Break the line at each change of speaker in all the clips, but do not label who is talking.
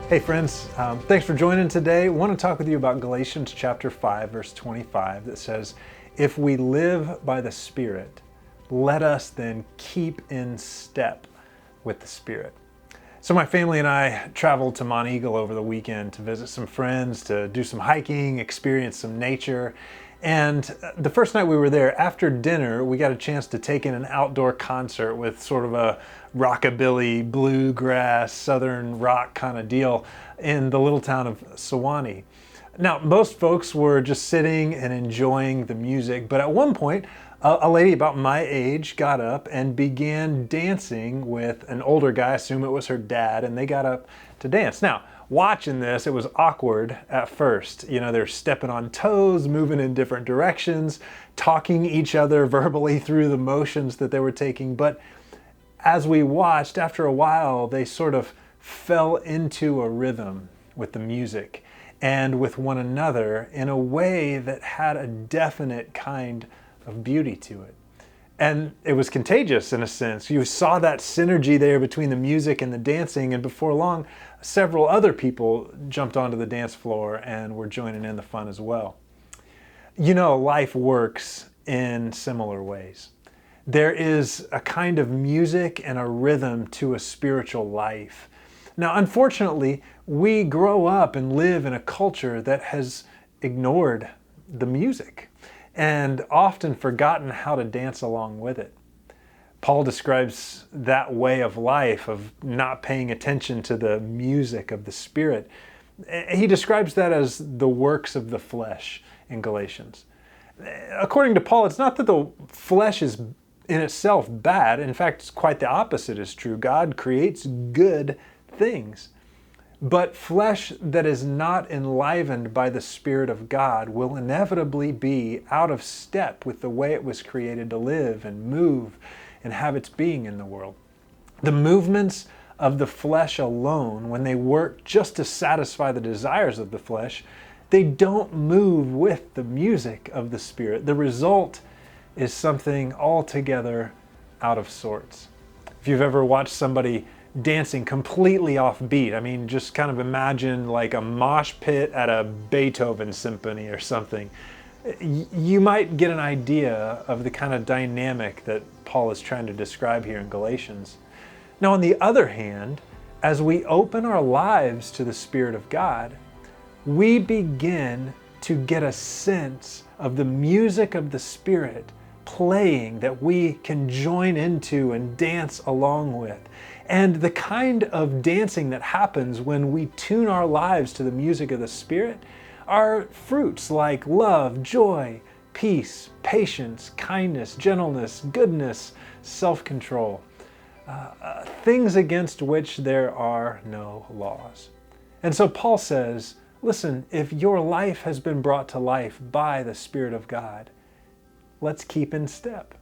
Hey friends, thanks for joining today. I want to talk with you about Galatians chapter 5, verse 25 that says, "If we live by the Spirit, let us then keep in step with the Spirit." So my family and I traveled to Mont Eagle over the weekend to visit some friends, to do some hiking, experience some nature. And the first night we were there, after dinner, we got a chance to take in an outdoor concert with sort of a rockabilly, bluegrass, southern rock kind of deal in the little town of Sewanee. Now, most folks were just sitting and enjoying the music, but at one point, a lady about my age got up and began dancing with an older guy. I assume it was her dad, and they got up to dance. Now, watching this, it was awkward at first. You know, they're stepping on toes, moving in different directions, talking each other verbally through the motions that they were taking. But as we watched, after a while, they sort of fell into a rhythm with the music and with one another in a way that had a definite kind of beauty to it. And it was contagious in a sense. You saw that synergy there between the music and the dancing, and before long, several other people jumped onto the dance floor and were joining in the fun as well. You know, life works in similar ways. There is a kind of music and a rhythm to a spiritual life. Now, unfortunately, we grow up and live in a culture that has ignored the music and often forgotten how to dance along with it. Paul describes that way of life, of not paying attention to the music of the Spirit. He describes that as the works of the flesh in Galatians. According to Paul, it's not that the flesh is in itself bad. In fact, quite the opposite is true. God creates good things. But flesh that is not enlivened by the Spirit of God will inevitably be out of step with the way it was created to live and move and have its being in the world. The movements of the flesh alone, when they work just to satisfy the desires of the flesh, they don't move with the music of the Spirit. The result is something altogether out of sorts. If you've ever watched somebody dancing completely off beat, I mean, just kind of imagine like a mosh pit at a Beethoven symphony or something, you might get an idea of the kind of dynamic that Paul is trying to describe here in Galatians. Now, on the other hand, as we open our lives to the Spirit of God, we begin to get a sense of the music of the Spirit playing that we can join into and dance along with. And the kind of dancing that happens when we tune our lives to the music of the Spirit are fruits like love, joy, peace, patience, kindness, gentleness, goodness, self-control, things against which there are no laws. And so Paul says, listen, if your life has been brought to life by the Spirit of God, let's keep in step.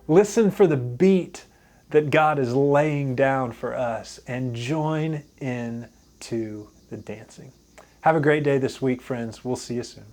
Listen for the beat that God is laying down for us and join in to the dancing. Have a great day this week, friends. We'll see you soon.